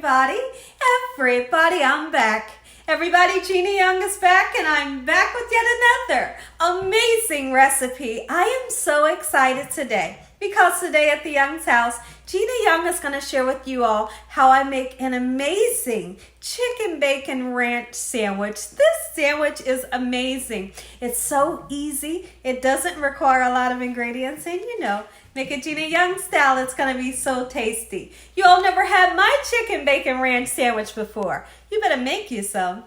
everybody, I'm back. Everybody, Gina Young is back, and I'm back with yet another amazing recipe. I am so excited today because today at the Young's house, Gina Young is going to share with you all how I make an amazing chicken bacon ranch sandwich. This sandwich is amazing. It's so easy. It doesn't require a lot of ingredients, and make it Gina Young style. It's going to be so tasty. You all never had my chicken bacon ranch sandwich before. You better make you some.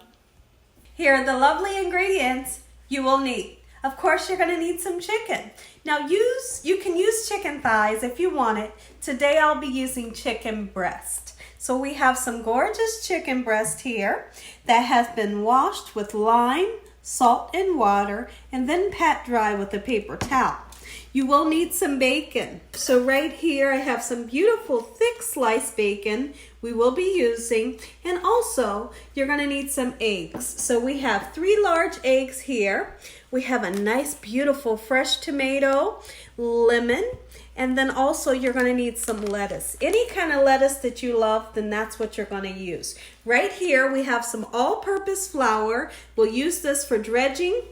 Here are the lovely ingredients you will need. Of course, you're going to need some chicken. Now, you can use chicken thighs if you want it. Today, I'll be using chicken breast. So we have some gorgeous chicken breast here that has been washed with lime, salt, and water, and then pat dry with a paper towel. You will need some bacon. So right here I have some beautiful thick sliced bacon we will be using, and also you're going to need some eggs. So we have 3 large eggs here. We have a nice beautiful fresh tomato, lemon, and then also you're going to need some lettuce. Any kind of lettuce that you love, then that's what you're going to use. Right here we have some all-purpose flour. We'll use this for dredging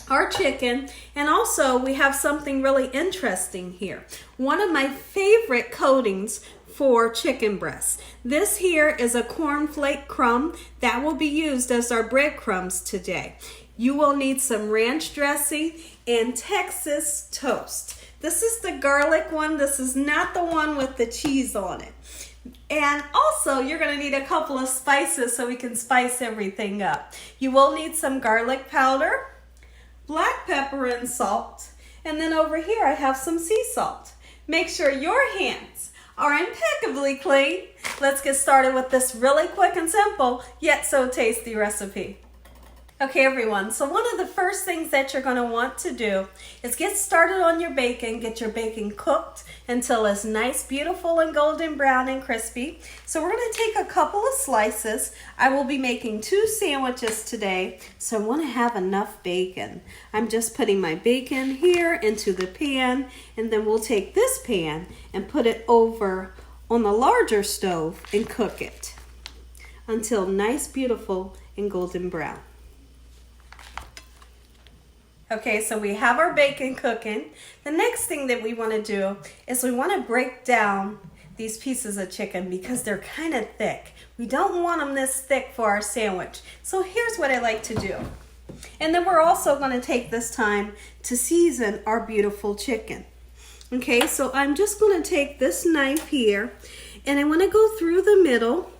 our chicken, and also we have something really interesting here. One of my favorite coatings for chicken breast. This here is a corn flake crumb that will be used as our breadcrumbs today. You will need some ranch dressing and Texas toast. This is the garlic one. This is not the one with the cheese on it. And also you're going to need a couple of spices so we can spice everything up. You will need some garlic powder, black pepper and salt, and then over here I have some sea salt. Make sure your hands are impeccably clean. Let's get started with this really quick and simple yet so tasty recipe. Okay everyone, so one of the first things that you're going to want to do is get started on your bacon. Get your bacon cooked until it's nice, beautiful, and golden brown and crispy. So we're going to take a couple of slices. I will be making 2 sandwiches today, so I want to have enough bacon. I'm just putting my bacon here into the pan, and then we'll take this pan and put it over on the larger stove and cook it until nice, beautiful, and golden brown. Okay, so we have our bacon cooking. The next thing that we want to do is we want to break down these pieces of chicken because they're kind of thick. We don't want them this thick for our sandwich. So here's what I like to do. And then we're also going to take this time to season our beautiful chicken. Okay, so I'm just going to take this knife here and I want to go through the middle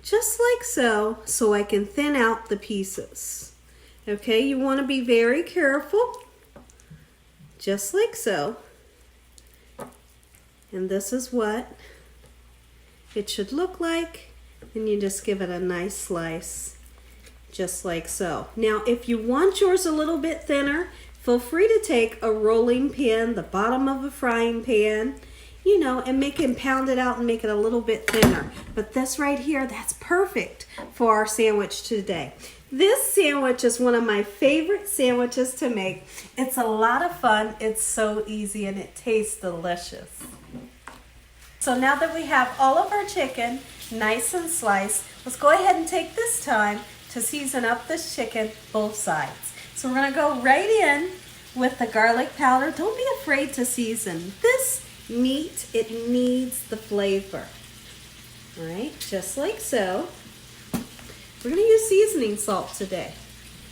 just like so I can thin out the pieces. Okay, you want to be very careful, just like so. And this is what it should look like. And you just give it a nice slice, just like so. Now, if you want yours a little bit thinner, feel free to take a rolling pin, the bottom of a frying pan, and make it, pound it out and make it a little bit thinner. But this right here, that's perfect for our sandwich today. This sandwich is one of my favorite sandwiches to make. It's a lot of fun, it's so easy, and it tastes delicious. So now that we have all of our chicken nice and sliced, let's go ahead and take this time to season up this chicken both sides. So we're going to go right in with the garlic powder. Don't be afraid to season. This meat, it needs the flavor. All right, just like so. We're going to use seasoning salt today.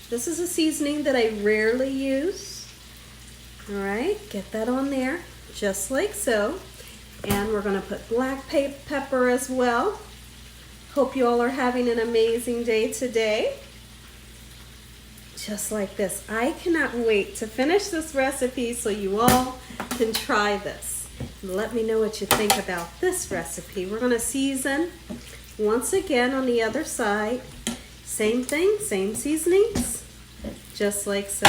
This is a seasoning that I rarely use. All right, get that on there, just like so. And we're going to put black pepper as well. Hope you all are having an amazing day today. Just like this. I cannot wait to finish this recipe so you all can try this. Let me know what you think about this recipe. We're going to season once again on the other side. Same thing, same seasonings, just like so.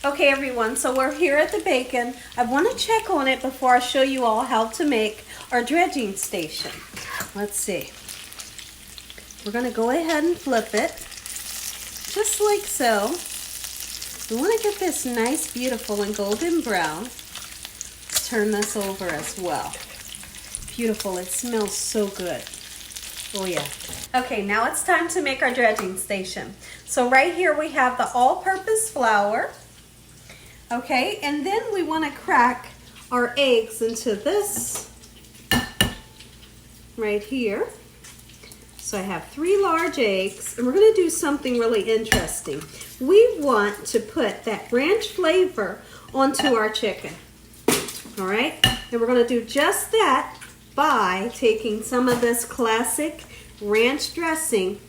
Okay everyone, so we're here at the bacon. I want to check on it before I show you all how to make our dredging station. Let's see. We're going to go ahead and flip it, just like so. We want to get this nice, beautiful, and golden brown. Let's turn this over as well. beautiful. It smells so good. Oh yeah. Okay, now it's time to make our dredging station. So right here we have the all-purpose flour. Okay, and then we want to crack our eggs into this right here. So I have 3 large eggs, and we're going to do something really interesting. We want to put that ranch flavor onto our chicken. All right, and we're going to do just that by taking some of this classic ranch dressing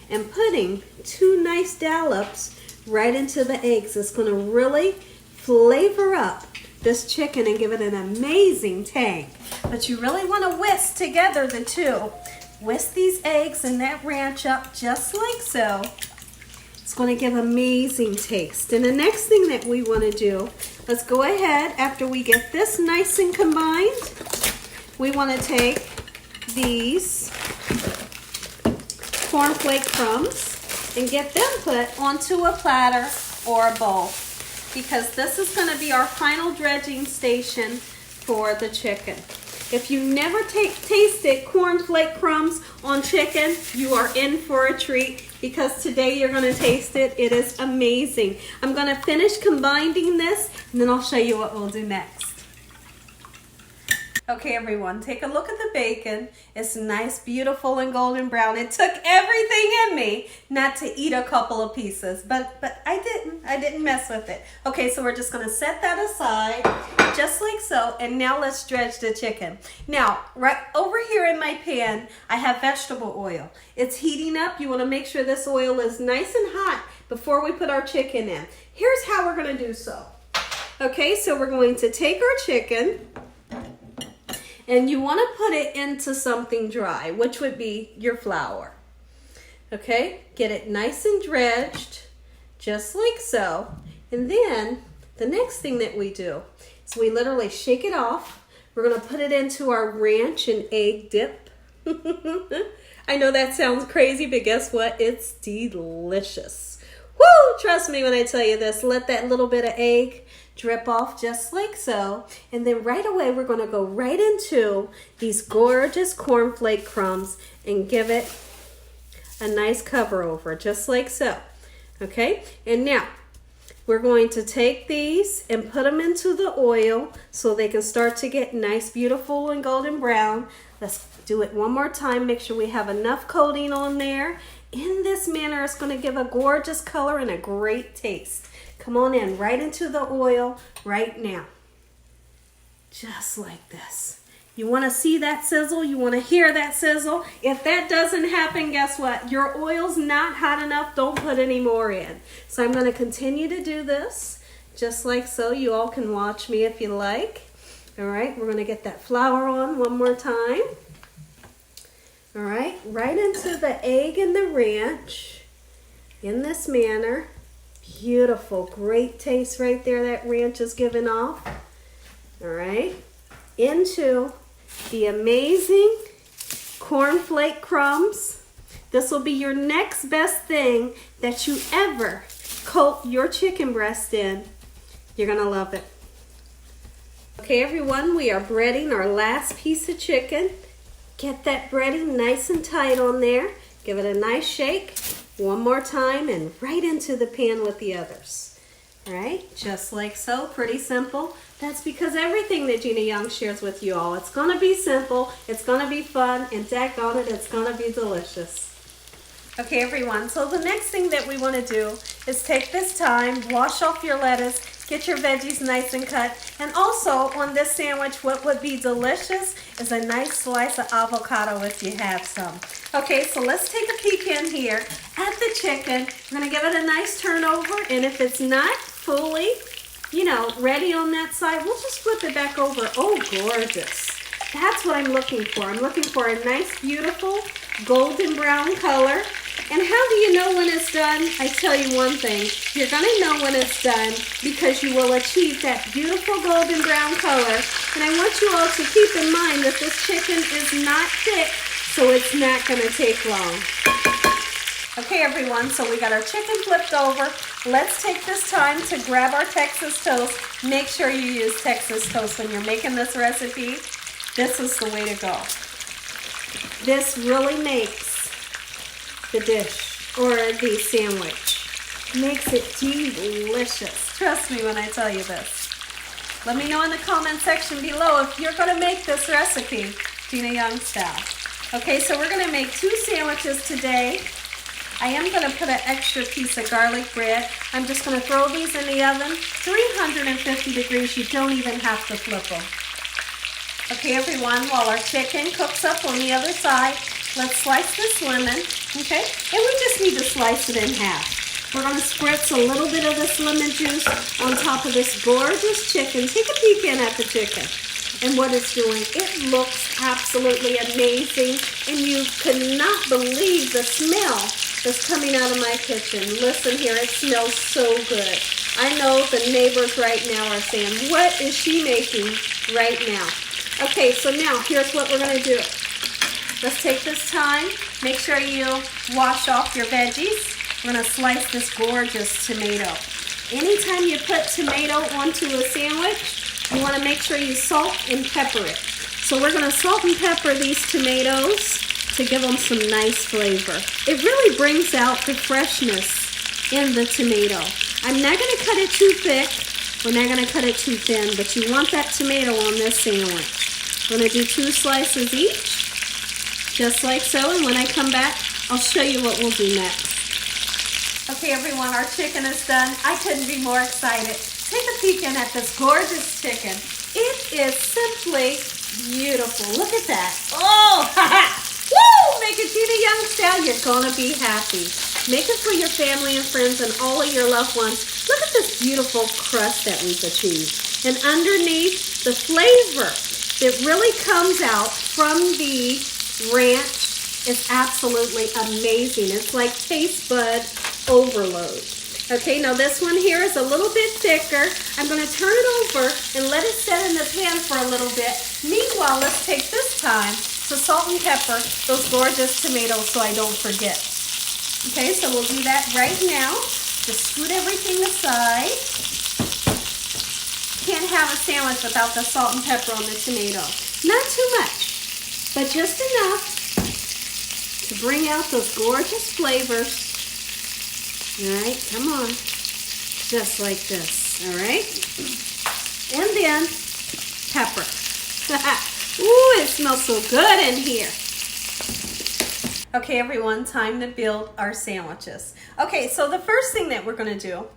and putting 2 nice dollops right into the eggs. It's going to really flavor up this chicken and give it an amazing tang. But you really want to whisk together the two. Whisk these eggs and that ranch up just like so. It's going to give amazing taste. And the next thing that we want to do, let's go ahead after we get this nice and combined. We want to take these cornflake crumbs and get them put onto a platter or a bowl, because this is going to be our final dredging station for the chicken. If you never tasted cornflake crumbs on chicken, you are in for a treat, because today you're going to taste it. It is amazing. I'm going to finish combining this, and then I'll show you what we'll do next. Okay, everyone, take a look at the bacon. It's nice, beautiful, and golden brown. It took everything in me not to eat a couple of pieces, but I didn't mess with it. Okay, so we're just gonna set that aside, just like so, and now let's dredge the chicken. Now, right over here in my pan, I have vegetable oil. It's heating up. You wanna make sure this oil is nice and hot before we put our chicken in. Here's how we're gonna do so. Okay, so we're going to take our chicken, and you want to put it into something dry, which would be your flour. Okay, get it nice and dredged, just like so. And then the next thing that we do is we literally shake it off. We're going to put it into our ranch and egg dip. I know that sounds crazy, but guess what? It's delicious. Woo! Trust me when I tell you this. Let that little bit of egg drip off just like so, and then right away we're going to go right into these gorgeous cornflake crumbs and give it a nice cover over just like so. Okay, and now we're going to take these and put them into the oil so they can start to get nice, beautiful, and golden brown. Let's do it one more time. Make sure we have enough coating on there. In this manner, it's going to give a gorgeous color and a great taste. Come on in, right into the oil right now. Just like this. You want to see that sizzle? You want to hear that sizzle? If that doesn't happen, guess what? Your oil's not hot enough. Don't put any more in. So I'm going to continue to do this just like so. You all can watch me if you like. All right, we're going to get that flour on one more time. All right, right into the egg and the ranch in this manner. Beautiful, great taste right there that ranch is giving off. All right, into the amazing cornflake crumbs. This will be your next best thing that you ever coat your chicken breast in. You're gonna love it. Okay, everyone, we are breading our last piece of chicken. Get that breading nice and tight on there. Give it a nice shake. One more time and right into the pan with the others. All right, just like so, pretty simple. That's because everything that Gina Young shares with you all, it's gonna be simple, it's gonna be fun, and daggone it, it's gonna be delicious. Okay, everyone, so the next thing that we wanna do is take this time, wash off your lettuce, get your veggies nice and cut, and also on this sandwich, what would be delicious is a nice slice of avocado if you have some. Okay, so let's take a peek in here at the chicken. We're gonna give it a nice turnover, and if it's not fully, ready on that side, we'll just flip it back over. Oh, gorgeous. That's what I'm looking for. I'm looking for a nice, beautiful, golden brown color. And how do you know when it's done? I tell you one thing, you're gonna know when it's done because you will achieve that beautiful golden brown color. And I want you all to keep in mind that this chicken is not thick, so it's not gonna take long. Okay, everyone, so we got our chicken flipped over. Let's take this time to grab our Texas toast. Make sure you use Texas toast when you're making this recipe. This is the way to go. This really makes the dish or the sandwich. Makes it delicious. Trust me when I tell you this. Let me know in the comment section below if you're going to make this recipe, Gina Young style. Okay, so we're going to make 2 sandwiches today. I am going to put an extra piece of garlic bread. I'm just going to throw these in the oven, 350 degrees. You don't even have to flip them. Okay, everyone, while our chicken cooks up on the other side, let's slice this lemon, okay? And we just need to slice it in half. We're going to spritz a little bit of this lemon juice on top of this gorgeous chicken. Take a peek in at the chicken and what it's doing. It looks absolutely amazing, and you could not believe the smell that's coming out of my kitchen. Listen here, it smells so good. I know the neighbors right now are saying, what is she making right now? Okay, so now here's what we're going to do. Let's take this time. Make sure you wash off your veggies. We're going to slice this gorgeous tomato. Anytime you put tomato onto a sandwich, you want to make sure you salt and pepper it. So we're going to salt and pepper these tomatoes to give them some nice flavor. It really brings out the freshness in the tomato. I'm not going to cut it too thick. We're not going to cut it too thin, but you want that tomato on this sandwich. We're going to do 2 slices each, just like so, and when I come back, I'll show you what we'll do next. Okay, everyone, our chicken is done. I couldn't be more excited. Take a peek in at this gorgeous chicken. It is simply beautiful. Look at that. Oh, woo! Make it Gina Young style. You're going to be happy. Make it for your family and friends and all of your loved ones. Look at this beautiful crust that we've achieved. And underneath, the flavor that really comes out from the ranch is absolutely amazing. It's like taste bud overload. Okay, now this one here is a little bit thicker. I'm going to turn it over and let it set in the pan for a little bit. Meanwhile, let's take this time to salt and pepper those gorgeous tomatoes so I don't forget. Okay, so we'll do that right now. Just scoot everything aside. Can't have a sandwich without the salt and pepper on the tomato. Not too much, but just enough to bring out those gorgeous flavors. All right, come on. Just like this, all right? And then pepper. Ooh, it smells so good in here. Okay, everyone, time to build our sandwiches. Okay, so the first thing that we're going to do,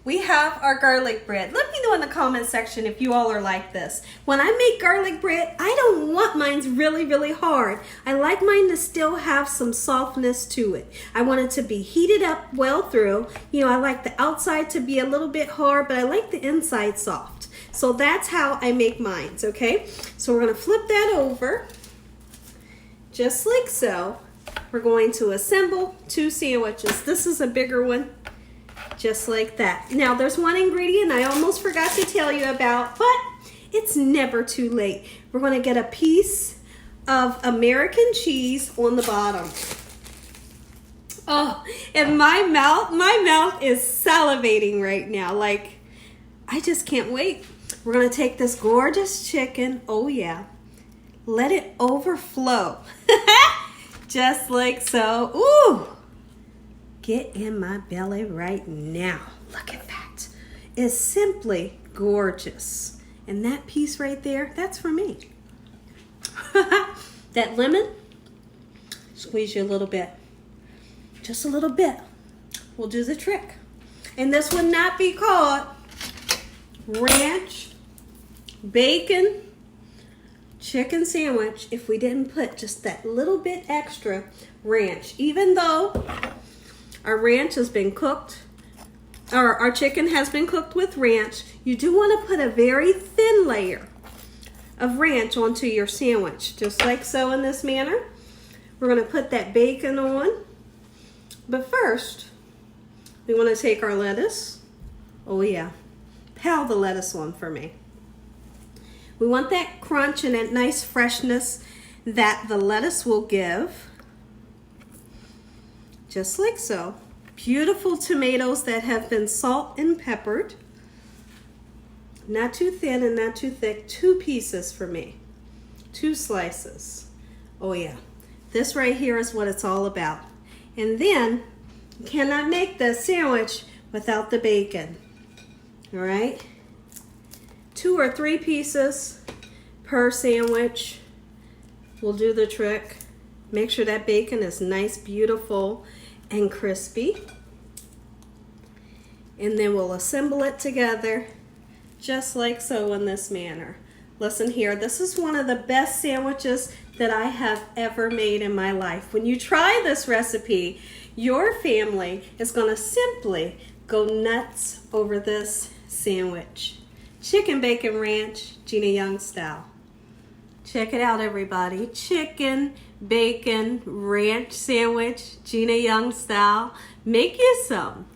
we have our garlic bread. Let me know in the comment section if you all are like this. When I make garlic bread, I don't want mine really, really hard. I like mine to still have some softness to it. I want it to be heated up well through. You know, I like the outside to be a little bit hard, but I like the inside soft. So that's how I make mine, okay? So we're going to flip that over, just like so. We're going to assemble 2 sandwiches. This is a bigger one, just like that. Now, there's one ingredient I almost forgot to tell you about, but it's never too late. We're going to get a piece of American cheese on the bottom. Oh, and my mouth is salivating right now. Like, I just can't wait. We're going to take this gorgeous chicken. Oh, yeah. Let it overflow. Just like so. Ooh, get in my belly right now. Look at that. It's simply gorgeous. And that piece right there, that's for me. That lemon, squeeze you a little bit. Just a little bit. We'll do the trick. And this would not be called ranch, bacon, chicken sandwich if we didn't put just that little bit extra ranch. Even though our ranch has been cooked, or our chicken has been cooked with ranch, you do want to put a very thin layer of ranch onto your sandwich, just like so in this manner. We're going to put that bacon on, but first we want to take our lettuce. Oh yeah, pile the lettuce on for me. We want that crunch and that nice freshness that the lettuce will give. Just like so. Beautiful tomatoes that have been salt and peppered. Not too thin and not too thick. 2 pieces for me. 2 slices. Oh yeah, this right here is what it's all about. And then, you cannot make the sandwich without the bacon. All right? 2 or 3 pieces per sandwich will do the trick. Make sure that bacon is nice, beautiful, and crispy. And then we'll assemble it together just like so in this manner. Listen here, this is one of the best sandwiches that I have ever made in my life. When you try this recipe, your family is going to simply go nuts over this sandwich. Chicken Bacon Ranch, Gina Young style. Check it out, everybody. Chicken Bacon Ranch sandwich, Gina Young style. Make you some.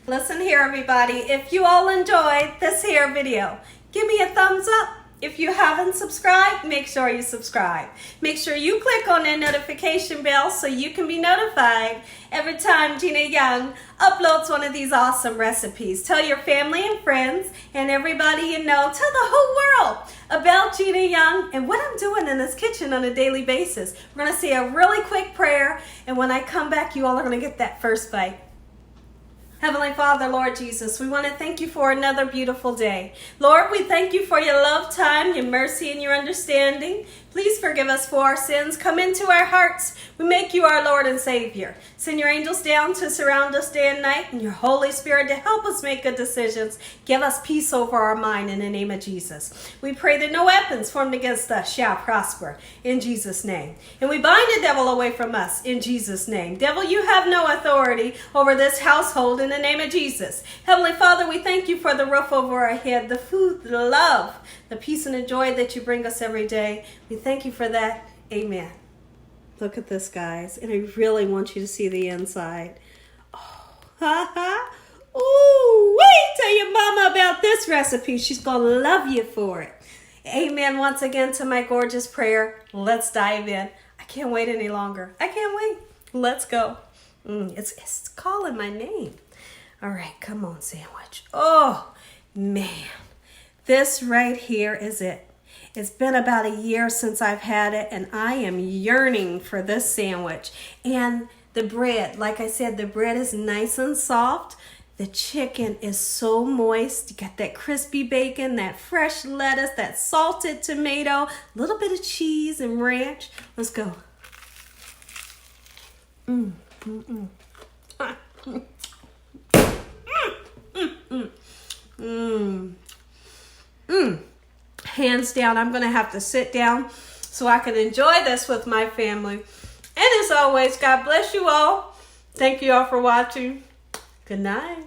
Listen here, everybody. If you all enjoyed this here video, give me a thumbs up. If you haven't subscribed, make sure you subscribe. Make sure you click on that notification bell so you can be notified every time Gina Young uploads one of these awesome recipes. Tell your family and friends and everybody you know, tell the whole world about Gina Young and what I'm doing in this kitchen on a daily basis. We're going to say a really quick prayer, and when I come back, you all are going to get that first bite. Heavenly Father, Lord Jesus, we want to thank you for another beautiful day. Lord, we thank you for your love, time, your mercy, and your understanding. Please forgive us for our sins. Come into our hearts. We make you our Lord and Savior. Send your angels down to surround us day and night, and your Holy Spirit to help us make good decisions. Give us peace over our mind in the name of Jesus. We pray that no weapons formed against us shall prosper in Jesus' name. And we bind the devil away from us in Jesus' name. Devil, you have no authority over this household in the name of Jesus. Heavenly Father, we thank you for the roof over our head, the food, the love, the peace and the joy that you bring us every day. We thank you for that. Amen. Look at this, guys, and I really want you to see the inside. Oh, ha ha. Ooh, wait, tell your mama about this recipe. She's going to love you for it. Amen once again to my gorgeous prayer. Let's dive in. I can't wait any longer. I can't wait. Let's go. It's calling my name. All right, come on, sandwich. Oh, man. This right here is it. It's been about a year since I've had it, and I am yearning for this sandwich. And the bread, like I said, the bread is nice and soft. The chicken is so moist. You got that crispy bacon, that fresh lettuce, that salted tomato, a little bit of cheese and ranch. Let's go. Hands down, I'm going to have to sit down so I can enjoy this with my family. And as always, God bless you all. Thank you all for watching. Good night.